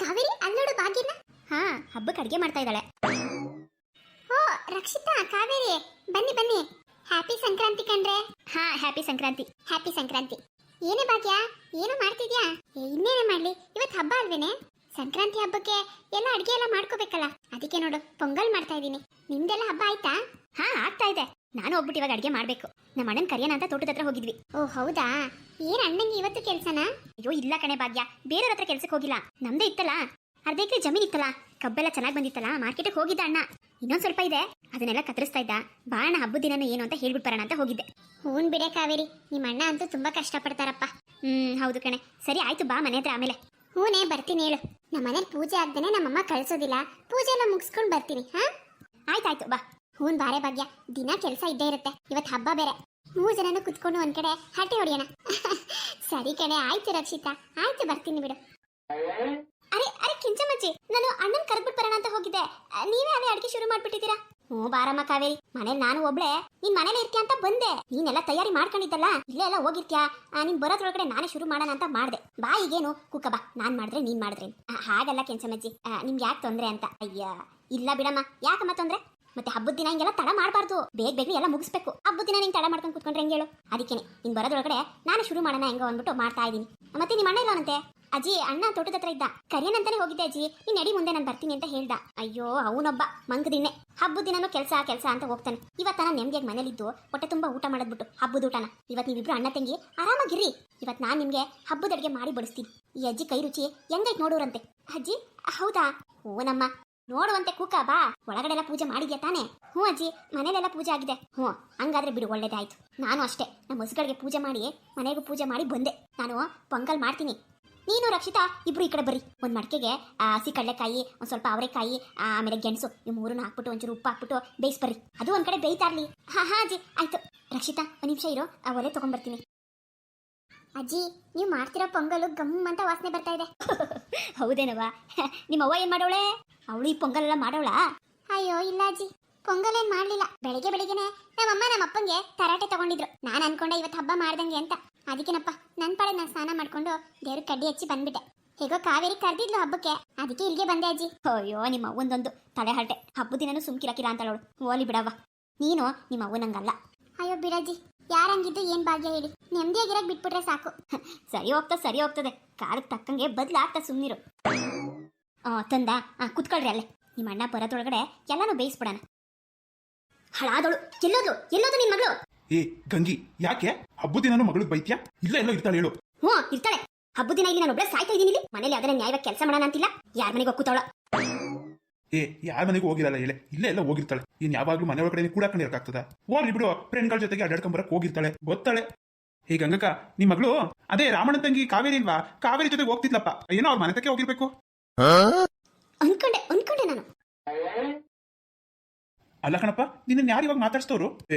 ಕಾವೇರಿ ಅಲ್ಲೋಡು ಭಾಗ್ಯನ. ಹಾ, ಹಬ್ಬಕ್ಕೆ ಅಡಿಗೆ ಮಾಡ್ತಾ ಇದ್ದಾಳೆ. ಓ ರಕ್ಷಿತಾ, ಕಾವೇರಿ ಬನ್ನಿ ಬನ್ನಿ. ಹ್ಯಾಪಿ ಸಂಕ್ರಾಂತಿ ಕಣ್ರೆ. ಹಾ, ಹ್ಯಾಪಿ ಸಂಕ್ರಾಂತಿ. ಹ್ಯಾಪಿ ಸಂಕ್ರಾಂತಿ. ಏನೇ ಭಾಗ್ಯ, ಏನು ಮಾಡ್ತಿದ್ಯಾ? ಇನ್ನೇನೇ ಮಾಡ್ಲಿ, ಇವತ್ತು ಹಬ್ಬ ಅಲ್ವೇನೆ? ಸಂಕ್ರಾಂತಿ ಹಬ್ಬಕ್ಕೆ ಎಲ್ಲ ಅಡಿಗೆ ಎಲ್ಲ ಮಾಡ್ಕೋಬೇಕಲ್ಲ, ಅದಕ್ಕೆ ನೋಡು ಪೊಂಗಲ್ ಮಾಡ್ತಾ ಇದ್ದೀನಿ. ನಿಮ್ದೆಲ್ಲ ಹಬ್ಬ ಆಯ್ತಾ? ಹಾ, ಆಗ್ತಾ ಇದೆ. ನಾನು ಹೋಗ್ಬಿಟ್ಟು ಇವಾಗ ಅಡಿಗೆ ಮಾಡ್ಬೇಕು. ನಮ್ಮ ಅಣ್ಣನ ಕರಿಯನ ಅಂತ ತೋಟದ ಹತ್ರ ಹೋಗಿದ್ವಿ. ಓ ಹೌದಾ? ಏನ್ ಅಣ್ಣಂಗೆ ಇವತ್ತು ಕೆಲ್ಸನಾ? ಅಯ್ಯೋ ಇಲ್ಲ ಕಣೆ ಭಾಗ್ಯ, ಬೇರೆಯವ್ರ ಹತ್ರ ಕೆಲ್ಸಕ್ಕೆ ಹೋಗಿಲ್ಲ. ನಮ್ದೇ ಇತ್ತಲ್ಲ, ಅರ್ಧ ಎಕರೆ ಜಮೀನ್ ಇತ್ತಲ್ಲ, ಕಬ್ಬೆಲ್ಲ ಚೆನ್ನಾಗಿ ಬಂದಿತ್ತಲ್ಲ, ಮಾರ್ಕೆಟ್ಗೆ ಹೋಗಿದ್ದ ಅಣ್ಣ. ಇನ್ನೊಂದ್ ಸ್ವಲ್ಪ ಇದೆ, ಅದನ್ನೆಲ್ಲ ಕತ್ತರಿಸ್ತಾ ಇದ್ದ. ಬಾಣ ಹಬ್ಬದ ದಿನನೂ ಏನು ಅಂತ ಹೇಳ್ಬಿಟ್ಟು ಬರೋಣ ಅಂತ ಹೋಗಿದ್ದೆ. ಹೂನ್ ಬಿಡೆ ಕಾವೇರಿ, ನಿಮ್ಮ ಅಣ್ಣ ಅಂತೂ ತುಂಬಾ ಕಷ್ಟಪಡ್ತಾರಪ್ಪ. ಹೌದು ಕಣೆ. ಸರಿ ಆಯ್ತು, ಬಾ ಮನೆ ಹತ್ರ ಆಮೇಲೆ. ಹೂನೇ ಬರ್ತೀನಿ ಹೇಳು. ನಮ್ಮ ಮನೇಲಿ ಪೂಜೆ ಆಗ್ದೇನೆ ನಮ್ಮಮ್ಮ ಕಳ್ಸೋದಿಲ್ಲ. ಪೂಜೆ ಎಲ್ಲ ಮುಗಿಸ್ಕೊಂಡು ಬರ್ತೀನಿ. ಹಾ ಆಯ್ತಾಯ್ತು ಬಾ. ಹೂನ್ ಬಾರೆ ಭಾಗ್ಯ, ದಿನ ಕೆಲಸ ಇದ್ದೇ ಇರುತ್ತೆ. ಇವತ್ತು ಹಬ್ಬ ಬೇರೆ. 3 ಜನನು ಕುತ್ಕೊಂಡು ಒಂದ್ ಕಡೆ ಹರಟೆ ಹೊಡಿಯೋಣ. ಸರಿ ಕಣೆ, ಆಯ್ತು ರಕ್ಷಿತಾ, ಆಯ್ತು ಬರ್ತೀನಿ ಬಿಡು. ಅರೆ ಅರೆ ಕೆಂಚಮ್ಮಜ್ಜಿ, ನಾನು ಅಣ್ಣನ್ ಕರೆದ್ಬಿಟ್ಟು ಬರೋಣ ಅಂತ ಹೋಗಿದ್ದೆ. ನೀವೇ ಅದೇ ಅಡಿಗೆ ಶುರು ಮಾಡ್ಬಿಟ್ಟಿದ್ದೀರಾ? ಬಾರಮ್ಮ ಕಾವೇರಿ, ಮನೇಲಿ ನಾನು ಒಬ್ಳೆ, ನೀನ್ ಮನೇಲಿ ಇರ್ತೀಯ ಅಂತ ಬಂದೆ. ನೀನೆಲ್ಲ ತಯಾರಿ ಮಾಡ್ಕೊಂಡಿದ್ದಲ್ಲ, ಇಲ್ಲೇ ಎಲ್ಲ ಹೋಗಿರ್ತೀಯ. ನೀನ್ ಬರೋದ್ರೊಳಗಡೆ ನಾನೇ ಶುರು ಮಾಡೋಣ ಅಂತ ಮಾಡ್ದೆ. ಬಾ ಈಗೇನು ಕುಕ್ಕ ಬಾ, ನಾನ್ ಮಾಡಿದ್ರೆ ನೀನ್ ಮಾಡಿದ್ರೆ. ಹಾಗಲ್ಲ ಕೆಂಚಮ್ಮಜ್ಜಿ, ನಿಮ್ಗೆ ಯಾಕೆ ತೊಂದ್ರೆ ಅಂತ. ಅಯ್ಯ ಇಲ್ಲ ಬಿಡಮ್ಮ, ಯಾಕಮ್ಮ ತೊಂದ್ರೆ? ಮತ್ತೆ ಹಬ್ಬದ ದಿನ ಹಿಂಗೆಲ್ಲ ತಡ ಮಾಡಬಾರ್ದು. ಬೇಗ ಬೇಗ ಎಲ್ಲ ಮುಗಿಸ್ಬೇಕು. ಹಬ್ಬದ ದಿನ ನೀನ್ ತಡ ಮಾಡ್ಕೊಂಡು ಕುತ್ಕೊಂಡ್ರೆ ಹೆಂಗೆ ಹೇಳು? ಅದಕ್ಕೆ ನೀನ್ ಬರೋದ್ರೊಳಗಡೆ ನಾನು ಶುರು ಮಾಡೋಣ ಹೆಂಗೋ ಅಂದ್ಬಿಟ್ಟು ಮಾಡ್ತಾ ಇದ್ದೀನಿ. ಮತ್ತೆ ನಿಮ್ಮ ಅಣ್ಣ ಇಲ್ಲವಂತೆ? ಅಜ್ಜಿ ಅಣ್ಣ ತೋಟದ ಹತ್ರ ಇದ್ದ. ಕರಿಯನಂತಾನೆ ಹೋಗಿದ್ದೆ ಅಜ್ಜಿ. ನೀನ್ ನಡಿ ಮುಂದೆ ನಾನು ಬರ್ತೀನಿ ಅಂತ ಹೇಳ್ದ. ಅಯ್ಯೋ ಅವನೊಬ್ಬ ಮಂಗದಿನ್ನೆ, ಹಬ್ಬದ ದಿನನೂ ಕೆಲಸ ಕೆಲಸ ಅಂತ ಹೋಗ್ತಾನೆ. ಇವತ್ತ ನಾನು ನೆಮ್ಮದಿಯಾಗಿ ಮನೇಲಿದ್ದು ಹೊಟ್ಟೆ ತುಂಬಾ ಊಟ ಮಾಡೋದ್ಬಿಟ್ಟು ಹಬ್ಬದ ಊಟನ ಇವತ್ತು ನೀವಿಬ್ರು ಅಣ್ಣ ತಂಗಿ ಆರಾಮಾಗಿರ್ರಿ. ಇವತ್ತು ನಾನು ನಿಮ್ಗೆ ಹಬ್ಬದ ಅಡಿಗೆ ಮಾಡಿ ಬಡಿಸ್ತೀನಿ. ಈ ಅಜ್ಜಿ ಕೈ ರುಚಿ ಹೆಂಗೈತೆ ನೋಡೋರಂತೆ. ಅಜ್ಜಿ ಹೌದಾ? ಓನಮ್ಮ ನೋಡುವಂತೆ ಕೂಕ ಬಾ. ಒಳಗಡೆ ಎಲ್ಲ ಪೂಜೆ ಮಾಡಿದ್ಯಾ ತಾನೆ? ಹ್ಞೂ ಅಜ್ಜಿ, ಮನೇಲೆಲ್ಲ ಪೂಜೆ ಆಗಿದೆ. ಹಂಗಾದ್ರೆ ಬಿಡು, ಒಳ್ಳೇದೇ ಆಯ್ತು. ನಾನು ಅಷ್ಟೇ ನಮ್ಮ ಹೊಸಗಳಿಗೆ ಪೂಜೆ ಮಾಡಿ ಮನೆಗೂ ಪೂಜೆ ಮಾಡಿ ಬಂದೆ. ನಾನು ಪೊಂಗಲ್ ಮಾಡ್ತೀನಿ, ನೀನು ರಕ್ಷಿತಾ ಇಬ್ರು ಈ ಕಡೆ ಬರ್ರಿ. ಒಂದು ಮಡಿಕೆಗೆ ಹಸಿ ಕಡಲೆಕಾಯಿ, ಒಂದು ಸ್ವಲ್ಪ ಅವರೆಕಾಯಿ, ಆಮೇಲೆ ಗೆಣಸು, ಈ 3 ಹಾಕ್ಬಿಟ್ಟು ಒಂಚೂರು ಉಪ್ಪು ಹಾಕ್ಬಿಟ್ಟು ಬೇಯಿಸಿ ಬರ್ರಿ. ಅದು ಒಂದ್ ಕಡೆ ಬೇಯ್ತಾ ಇರ್ಲಿ. ಹಾ ಅಜ್ಜಿ ಆಯ್ತು. ರಕ್ಷಿತಾ ಒಂದ್ ನಿಮಿಷ ಇರೋ, ಒಲೆ ತಗೊಂಡ್ಬರ್ತೀನಿ. ಅಜ್ಜಿ, ನೀವು ಮಾಡ್ತಿರೋ ಪೊಂಗಲು ಗಮ್ ಅಂತ ವಾಸನೆ ಬರ್ತಾ ಇದೆ. ಹೌದೇನವಾ? ನಿಮ್ಮ ಅವ್ವ ಏನ್ ಮಾಡೋಳೆ? ಅವಳು ಈ ಪೊಂಗಲ್ ಎಲ್ಲ ಮಾಡೋಳ? ಅಯ್ಯೋ ಇಲ್ಲ ಅಜ್ಜಿ, ಪೊಂಗಲ್ ಏನ್ ಮಾಡ್ಲಿಲ್ಲ. ಬೆಳಿಗ್ಗೆನೆ ನಮ್ಮಮ್ಮ ನಮ್ಮ ಅಪ್ಪಂಗೆ ತರಾಟೆ ತಗೊಂಡಿದ್ರು. ನಾನು ಅನ್ಕೊಂಡೆ ಇವತ್ತು ಹಬ್ಬ ಮಾಡ್ದಂಗೆ ಅಂತ. ಅದಕ್ಕೆನಪ್ಪ ನನ್ನ ಪಾಡೆ ನಾನು ಸ್ನಾನ ಮಾಡ್ಕೊಂಡು ದೇವ್ರ ಕಡ್ಡಿ ಹಚ್ಚಿ ಬಂದ್ಬಿಟ್ಟೆ. ಹೇಗೋ ಕಾವೇರಿ ಕರ್ದಿದ್ಲು ಹಬ್ಬಕ್ಕೆ, ಅದಕ್ಕೆ ಇಲ್ಲಿಗೆ ಬಂದೆ ಅಜ್ಜಿ. ಅಯ್ಯೋ ನಿಮ್ಮ ಅವ್ವೊಂದೊಂದು ತಲೆ ಹರಟೆ. ಹಬ್ಬದ ದಿನನೂ ಸುಮ್ಕಿರಾಕಿಲ್ಲ ಅಂತಳವಳು. ಓಲಿ ಬಿಡವ್ವ, ನೀನು ನಿಮ್ಮ ಅವ್ವನಂಗಲ್ಲ. ಅಯ್ಯೋ ಬಿಡಜ್ಜಿ, ಯಾರಂಗಿದ್ದು ಏನ್ ಭಾಗ್ಯ ಹೇಳಿ. ನೆಮ್ಮದಿಯಾಗಿರಕ್ ಬಿಟ್ಬಿಟ್ರೆ ಸಾಕು. ಸರಿ ಹೋಗ್ತದೆ. ಕಾಲಕ್ಕೆ ತಕ್ಕಂಗೆ ಬದಲಾಗ್ತಾ ಸುಮ್ಮನಿರು. ತಂದ ಕುತ್ಕೊಳ್ರಿ ಅಲ್ಲೇ. ನಿಮ್ಮ ಅಣ್ಣ ಬರೋದ್ರೊಳಗಡೆ ಎಲ್ಲಾನು ಬೇಯಿಸ್ಬಿಡೋಣ. ಹಳಾದಳು ಎಲ್ಲೋದು ನಿನ್ ಮಗಳು? ಏ ಗಂಗಿ, ಯಾಕೆ ಹಬ್ಬದ ದಿನ ಮಗಳಿಗೆ ಬೈತ್ಯಾ? ಇಲ್ಲ ಎಲ್ಲೋ ಇರ್ತಾಳೆ ಹೇಳು. ಇರ್ತಾಳೆ. ಹಬ್ಬದ ದಿನ ಇಲ್ಲಿ ನಾನು ಒಬ್ಬಳೆ ಸಾಯ್ತಾ ಇದ್ದೀನಿ ಇಲ್ಲಿ. ಮನೇಲಿ ಅದನ್ನ ನ್ಯಾಯವಾಗಿ ಕೆಲಸ ಮಾಡೋಣ ಅಂತಿಲ್ಲ. ಯಾರ ಮನೆಗೆ ಹೋಗ್ತಾಳ? ಏ ಯಾರ ಮನೆಗೂ ಹೋಗಿರಲ್ಲ ಹೇಳೆ. ಇಲ್ಲೇ ಎಲ್ಲ ಹೋಗಿರ್ತಾಳೆ. ಇನ್ ಯಾವಾಗ್ಲೂ ಮನೆ ಒಳಗಡೆ ಕೂಡಾಕೊಂಡಿರಕ್ಕಾಗ್ತದ? ಹೋಗ್ಲಿ ಬಿಡು, ಫ್ರೆಂಡ್ಗಳ ಜೊತೆಗೆ ಅಡ್ಡಾಡ್ಕೊಂಬರಕ್ ಹೋಗಿರ್ತಾಳೆ, ಗೊತ್ತಾಳೆ. ಹೇ ಗಂಗಕ್ಕ, ನಿಮ್ ಮಗಳು ಅದೇ ರಾಮಣ್ಣ ತಂಗಿ ಕಾವೇರಿ ಇಲ್ವಾ? ಕಾವೇರಿ ಜೊತೆಗೆ ಹೋಗ್ತಿದ್ಲಪ್ಪ. ಏನೋ ಅವ್ರ ಮನೆ ತಕ್ಕೆ ಹೋಗಿರ್ಬೇಕು ಅನ್ಕೊಂಡೆ ನಾನು. ಅಲ್ಲ ಕಣಪ್ಪ, ನಿನ್ನ ಯಾರು ಇವಾಗ ಮಾತಾಡ್ಸ್ತವ್ರು?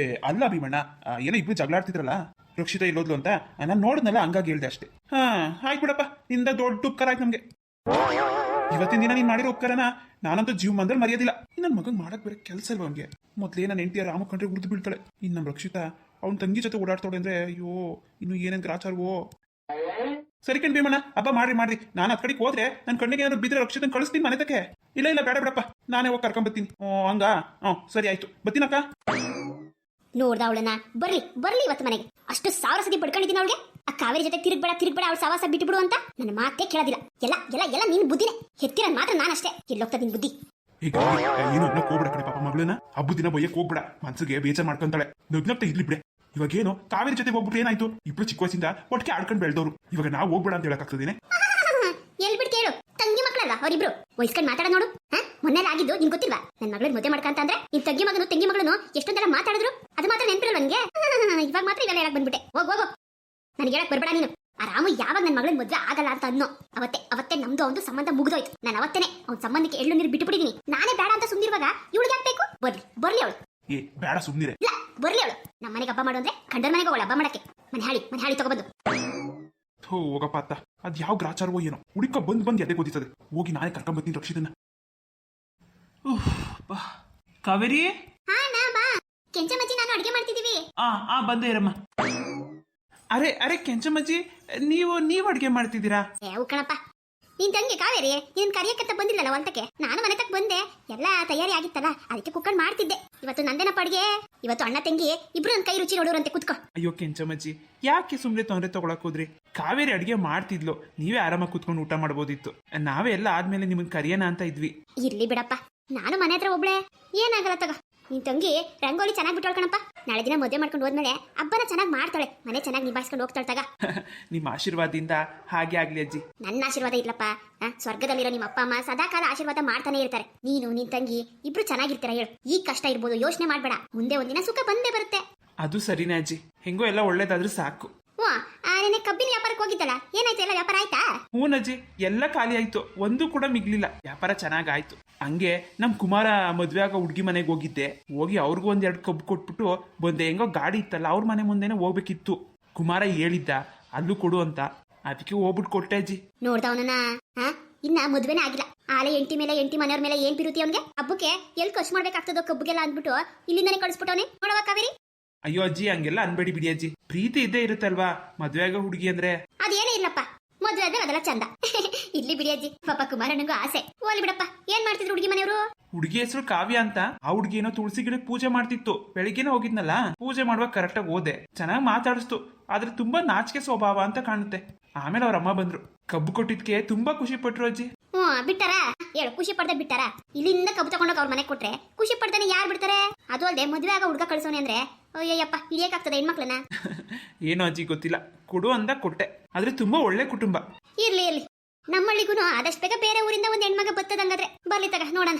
ಅಲ್ಲ ಭೀಮಣ್ಣ, ಏನೋ ಇಬ್ರು ಜಗಳಾಡ್ತಿದ್ರಲ್ಲ, ರಕ್ಷಿತಾ ಇಲ್ಲೋದ್ಲು ಅಂತ ನಾನು ನೋಡಿದ್ನಲ್ಲ, ಹಂಗಾಗಿ ಹೇಳ್ದೆ ಅಷ್ಟೇ. ಆಯ್ತು ಬಿಡಪ್ಪ, ನಿಂದ ದೊಡ್ಡ ಉಪಕಾರ ಆಯ್ತು ನಮ್ಗೆ. ಇವತ್ತಿನ ದಿನ ನೀನ್ ಮಾಡಿರೋ ಉಪಕಾರನ ನಾನಂತೂ ಜೀವ ಮಂದಲ್ಲಿ ಮರೆಯೋದಿಲ್ಲ. ನನ್ನ ಮಗನ್ ಮಾಡಕ್ ಬೇರೆ ಕೆಲಸ ಇಲ್ವ ಅವ್ನಿಗೆ? ಮೊದ್ಲೇ ನನ್ನ ಹೆಂಡತಿಯ ರಾಮ ಕಂಡ್ರೆ ಉಳಿದು ಬೀಳ್ತಾಳೆ. ಇನ್ನು ನಮ್ಮ ರಕ್ಷಿತಾ ಅವ್ನ ತಂಗಿ ಜೊತೆ ಓಡಾಡ್ತಾಳೆ ಅಂದ್ರೆ ಅಯ್ಯೋ, ಇನ್ನು ಏನೇನ್ ಗ್ರಾಚಾರವೋ. ಸರಿ ಕಣ್ ಭೀಮಣ್ಣ, ಹಬ್ಬ ಮಾಡ್ರಿ. ನಾನು ಅದ್ ಕಡೆಗೆ ಹೋದ್ರೆ ನನ್ನ ಕಣ್ಣಿಗೆ ಏನಾದ್ರು ಬಿದ್ರೆ ರಕ್ಷಿತನ್ ಕಳಿಸ್ತೀನಿ ಮನೆ ತಕ್ಕೆ. ಇಲ್ಲ ಬೇಡ ಬಿಡಪ್ಪ, ನಾನೇ ಹೋಗಿ ಕರ್ಕೊಂಡ್ ಹಂಗ ಸರಿ ಆಯ್ತು, ಬತ್ತೀನಕ್ಕ. ನೋಡ್ದ ಅವಳನ್ನ. ಬರ್ಲಿ ಇವತ್ತು ಮನೆಗೆ. ಅಷ್ಟು 1000 ಸತಿ ಪಡ್ಕೊಂಡಿದ್ದೀನಿ ಅವಳಿಗೆ. ಆ ಕಾವೇರಿ ಜೊತೆ ತಿರುಗ್ಬೇಡ ಅವಳ ಸವಾಸ ಬಿಟ್ಟು ಅಂತ ನನ್ನ ಮಾತೇ ಕೇಳೋದಿಲ್ಲ. ಎಲ್ಲ ನಿನ್ ಬುದ್ಧಿನೇ. ಹೆತ್ತಿರೋದ್ ಮಾತ್ರ ನಾನಷ್ಟೇ. ಎಲ್ಲೋಗ್ತದ ನಿನ್ ಬುದ್ಧಿ? ಈಗ ಏನು ಹೋಗ್ಬಿಡ ಕಡೆ ಪಾಪ ಮಗಳನ್ನ. ಹಬ್ಬದ ದಿನ ಬೈಯಕ್ ಹೋಗ್ಬಿಡ, ಮನ್ಸಿಗೆ ಬೇಜಾರ್ ಮಾಡ್ಕೊಂತಾಳೆ. ನಗ್ನಗ್ತಾ ಇರ್ಲಿ ಬಿಡೆ. ಇವಾಗೇನು ಕಾವೇರಿ ಜೊತೆ ಹೋಗ್ಬಿಟ್ರೆ ಏನಾಯ್ತು? ಇಬ್ರು ಚಿಕ್ಕ ವಯಸ್ಸಿಂದ ಒಟ್ಟಿಗೆ ಆಡ್ಕೊಂಡು ಬೆಳೆದವ್ರು. ಇವಾಗ ನಾವು ಹೋಗ್ಬೇಡ ಅಂತ ಹೇಳಕ್ಕಾಗ್ತದೇನೆ? ಎಲ್ ಬಿಟ್ಟು ಕೇಳು, ತಂಗಿ ಮಕ್ಕಳಲ್ಲ ಅವರಿಬ್ರು. ವಯಸ್ಕೊಂಡು ಮಾತಾಡೋದು ನೋಡು. ಮೊನ್ನೆಲ್ಲ ಆಗಿದ್ದು ನಿನ್ ಗೊತ್ತಿಲ್ವಾ? ನನ್ನ ಮಗಳನ್ನ ಮದುವೆ ಮಾಡ್ಕಂತ ಅಂದ್ರೆ ನಿನ್ ತಂಗಿ ಮಗನು ಎಷ್ಟೊಂದೆಲ್ಲ ಮಾತಾಡಿದ್ರು. ಅದು ಮಾತ್ರ ನೆನಪಿರಲ್ಲ ನನ್ಗೆ. ಇವಾಗ ಮಾತ್ರ ಇವೆಲ್ಲ ಹೇಳಕ್ ಬಂದ್ಬಿಟ್ಟೆ. ಹೋಗು, ನನಗೆ ಹೇಳಕ್ ಬರ್ಬೇಡ ನೀನು. ಆ ರಾಮು ಯಾವಾಗ ನನ್ನ ಮಗಳನ್ನ ಮದುವೆ ಆಗಲ್ಲ ಅಂತ ಅನ್ನೋ ಅವತ್ತೇ ನಮ್ದು ಅವನು ಸಂಬಂಧ ಮುಗಿದೋಯ್ತು. ನಾನು ಅವತ್ತೇನೆ ಅವ್ನ ಸಂಬಂಧಕ್ಕೆ ಎಳ್ಳು ನೀರು ಬಿಟ್ಟುಬಿಟ್ಟಿದೀನಿ. ನಾನೇ ಬೇಡ ಅಂತ ಸುಮ್ಮನಿರುವಾಗ ಇವಳಿಗೆ ಆಗ್ಬೇಕು? ಬರ್ಲಿ ಅವಳು. ಬೇಡ ಸುಮ್ಮನಿರೆ. ಇಲ್ಲ ಬರ್ಲಿ ಅವಳು. ನಮ್ಮ ಮನೆಗೆ ಹಬ್ಬ ಮಾಡು ಅಂದ್ರೆ ಗಂಡನ ಮನೆಗೆ ಹೋಗಲ್ಲ ಹಬ್ಬ ಮಾಡಕ್ಕೆ. ಮನೆ ಹಾಳಿ ತಗೊಬಂದು. ಹೋಗಪ್ಪ ಅತ್ತ, ಅದ್ ಯಾವ ಗ್ರಾಚಾರವೋ ಏನೋ. ಹುಡುಕ ಬಂದ್ ಎದೆ ಗೊತ್ತಿರ್ತದೆ. ಹೋಗಿ ನಾನೇ ಕರ್ಕೊಂಡ್ ಬರ್ತೀನಿ ರಕ್ಷಿತನ್ನ. ಕಾವೇರಿ, ಕೆಂಚಮ್ಮಜ್ಜಿ ನಾನು ಅಡಿಗೆ ಮಾಡ್ತಿದೀವಿ. ಬಂದೆ ಇರಮ್ಮ. ಅರೆ ಕೆಂಚಮ್ಮಜ್ಜಿ, ನೀವು ಅಡಿಗೆ ಮಾಡ್ತಿದ್ದೀರಾ? ಕಣಪ್ಪ, ನಿನ್ ತಂಗಿ ಕಾವೇರಿ ನೀನ್ ಕರಿಯಕ್ಕಂತ ಬಂದಿಲ್ಲಲ್ಲ ಹೊಲ್ತಕ್ಕೆ ನಾನು ಮನೆ ತಕ್ಕ ಬಂದೆ ಎಲ್ಲ ತಯಾರಿ ಆಗಿತ್ತಲ್ಲ ಅದಕ್ಕೆ ಕುಕ್ಕರ್ ಮಾಡ್ತಿದ್ದೆ. ಇವತ್ತು ನಂದೇನಪ್ಪ ಅಡ್ಗೆ, ಇವತ್ತು ಅಣ್ಣ ತಂಗಿ ಇಬ್ರು ನನ್ನ ಕೈ ರುಚಿ ನೋಡೋರಂತೆ ಕುತ್ಕೋ. ಅಯ್ಯೋ ಕೆಂಚಮ್ಮಜ್ಜಿ, ಯಾಕೆ ಸುಮ್ಮನೆ ತೊಂದರೆ ತಗೊಳಕ್ ಹೋದ್ರಿ? ಕಾವೇರಿ ಅಡಿಗೆ ಮಾಡ್ತಿದ್ಲು, ನೀವೇ ಆರಾಮಾಗಿ ಕುತ್ಕೊಂಡು ಊಟ ಮಾಡ್ಬೋದಿತ್ತು. ನಾವೇ ಎಲ್ಲ ಆದ್ಮೇಲೆ ನಿಮಗ್ ಕರಿಯೋಣ ಅಂತ ಇದ್ವಿ. ಇರ್ಲಿ ಬಿಡಪ್ಪ, ನಾನು ಮನೆ ಹತ್ರ ಒಬ್ಳೆ, ಏನಾಗಲ್ಲ ತಗ. ನಿನ್ ತಂಗಿ ರಂಗೋಲಿ ಚೆನ್ನಾಗಿ ಬಿಟ್ಟೋಳ್ ಕಣಪ್ಪ. ನಾಳೆ ದಿನ ಮದುವೆ ಮಾಡ್ಕೊಂಡು ಹೋದ್ಮೇಲೆ ಹಬ್ಬನ ಚೆನ್ನಾಗಿ ಮಾಡ್ತಾಳೆ, ಮನೆ ಚೆನ್ನಾಗಿ ನಿಭಾಯಿಸ್ಕೊಂಡು ಹೋಗ್ತಾಳೆ ತಗ. ನಿಮ್ಮ ಆಶೀರ್ವಾದದಿಂದ ಹಾಗೆ ಆಗ್ಲಿ ಅಜ್ಜಿ. ನನ್ನ ಆಶೀರ್ವಾದ ಇಲ್ಲಪ್ಪ, ಸ್ವರ್ಗದಲ್ಲಿರೋ ನಿಮ್ಮ ಅಪ್ಪ ಅಮ್ಮ ಸದಾಕಾಲ ಆಶೀರ್ವಾದ ಮಾಡ್ತಾನೆ ಇರ್ತಾರೆ. ನೀನು ನಿನ್ ತಂಗಿ ಇಬ್ರು ಚೆನ್ನಾಗಿರ್ತೀರ ಹೇಳು. ಈ ಕಷ್ಟ ಇರ್ಬೋದು, ಯೋಚನೆ ಮಾಡ್ಬೇಡ, ಮುಂದೆ ಒಂದಿನ ಸುಖ ಬಂದೇ ಬರುತ್ತೆ. ಅದು ಸರಿನೇ ಅಜ್ಜಿ, ಹೆಂಗೋ ಎಲ್ಲ ಒಳ್ಳೇದಾದ್ರೂ ಸಾಕು. ಓ ನೆನೆ ಕಬ್ಬಿನ ವ್ಯಾಪಾರಕ್ಕೆ ಹೋಗಿದ್ದಲ್ಲ, ಏನಾಯ್ತು? ಎಲ್ಲ ವ್ಯಾಪಾರ ಆಯ್ತಾ? ಹೂನಜ್ಜಿ, ಎಲ್ಲ ಖಾಲಿ ಆಯ್ತು, ಒಂದು ಕೂಡ ಮಿಗ್ಲಿಲ್ಲ. ವ್ಯಾಪಾರ ಚೆನ್ನಾಗಾಯ್ತು. ಹಂಗೆ ನಮ್ ಕುಮಾರ ಮದ್ವೆ ಆಗ ಹುಡ್ಗಿ ಮನೆಗೆ ಹೋಗಿದ್ದೆ, ಹೋಗಿ ಅವ್ರಿಗೂ ಒಂದೆರಡು ಕಬ್ಬು ಕೊಟ್ಬಿಟ್ಟು ಬಂದೆ. ಹೆಂಗೋ ಗಾಡಿ ಇತ್ತಲ್ಲ ಅವ್ರ ಮನೆ ಮುಂದೆನೆ ಹೋಗ್ಬೇಕಿತ್ತು. ಕುಮಾರ ಹೇಳಿದ್ದ ಅಲ್ಲೂ ಕೊಡು ಅಂತ, ಅದಕ್ಕೆ ಹೋಗ್ಬಿಟ್ಟು ಕೊಟ್ಟೆ ಅಜ್ಜಿ. ನೋಡ್ದವನ ಇನ್ನ ಮದ್ವೆನೇ ಆಗಿಲ್ಲ, ಆಲೆ ಎಂಟಿ ಮೇಲೆ ಎಂಟಿ ಮನೆಯವ್ರ ಮೇಲೆ ಏನ್ ಬಿರುತಿ ಅವ್ನಿಗೆ. ಹಬ್ಬಕ್ಕೆ ಎಲ್ಲಿ ಖರ್ಚು ಮಾಡ್ಬೇಕಾಗ್ತದೋ ಕಬ್ಬುಗೆಲ್ಲ ಅಂದ್ಬಿಟ್ಟು ಇಲ್ಲಿಂದಾನೆ ಕಳಿಸ್ಬಿಟ್ಟವನೆ ನೋಡವ ಕಾವೇರಿ. ಅಯ್ಯೋ ಅಜ್ಜಿ, ಹಂಗೆಲ್ಲ ಅನ್ಬೇಡಿ ಬಿಡಿ ಅಜ್ಜಿ, ಪ್ರೀತಿ ಇದ್ದೇ ಇರುತ್ತಲ್ವಾ ಮದ್ವೆ ಆಗ ಹುಡುಗಿ ಅಂದ್ರೆ. ಅದೇನೇ ಇಲ್ಲಪ್ಪ, ಮದ್ವೆ ಆದ್ರೆ ಅದೆಲ್ಲ ಚಂದ. ಇಲ್ಲಿ ಬಿಡಿ ಅಜ್ಜಿ, ಪಾಪ ಕುಮಾರನಿಗೂ ಆಸೆ. ಹೋಗ್ಲಿ ಬಿಡಪ್ಪ, ಏನ್ ಮಾಡ್ತಿದ್ರು ಹುಡುಗಿ ಮನೆಯವರು? ಹುಡುಗಿ ಹೆಸರು ಕಾವ್ಯ ಅಂತ. ಆ ಹುಡುಗಿ ಏನೋ ತುಳಸಿ ಗಿಡಕ್ಕೆ ಪೂಜೆ ಮಾಡ್ತಿತ್ತು. ಬೆಳಿಗ್ಗೆನೆ ಹೋಗಿದ್ನಲ್ಲ, ಪೂಜೆ ಮಾಡುವಾಗ ಕರೆಕ್ಟಾಗಿ ಹೋದೆ. ಚೆನ್ನಾಗಿ ಮಾತಾಡಿಸ್ತು, ಆದ್ರೆ ತುಂಬಾ ನಾಚಿಕೆ ಸ್ವಭಾವ ಅಂತ ಕಾಣುತ್ತೆ. ಆಮೇಲೆ ಅವ್ರ ಅಮ್ಮ ಬಂದ್ರು, ಕಬ್ಬು ಕೊಟ್ಟಿದ್ಕೆ ತುಂಬಾ ಖುಷಿ ಪಟ್ರು ಅಜ್ಜಿ. ಬಿಟ್ಟಾರ ಹೇಳು, ಖುಷಿ ಪಡ್ದೆ ಬಿಟ್ಟಾರ? ಇಲ್ಲಿಂದ ಕಬ್ಬು ತಗೊಂಡೋಗ ಅವ್ರ ಮನೆಗೆ ಕೊಟ್ರೆ ಖುಷಿ ಪಡ್ತಾನೆ ಯಾರು ಬಿಡ್ತಾರೆ? ಅದು ಅಲ್ಲದೆ ಮದ್ವೆ ಆಗ ಹುಡುಗ ಕಳ್ಸೋನೆ ಅಂದ್ರೆ ಅಯ್ಯಪ್ಪ ಹಿಡಿಯಕ್ಕಾಗ್ತದೆ ಹೆಣ್ಮಕ್ಳನ್ನ? ಏನೋ ಅಜ್ಜಿ ಗೊತ್ತಿಲ್ಲ, ಕೊಡು ಅಂದ ಕೊಟ್ಟೆ. ಆದ್ರೆ ತುಂಬಾ ಒಳ್ಳೆ ಕುಟುಂಬ. ಇರ್ಲಿ ಇರ್ಲಿ, ನಮ್ಮಳ್ಳಿಗೂ ಆದಷ್ಟು ಬೇಗ ಬೇರೆ ಊರಿಂದ ಒಂದ್ ಹೆಣ್ಮಗ ಬರ್ತದಂಗಾದ್ರೆ ಬರ್ಲಿ ತಗ ನೋಡೋಣ.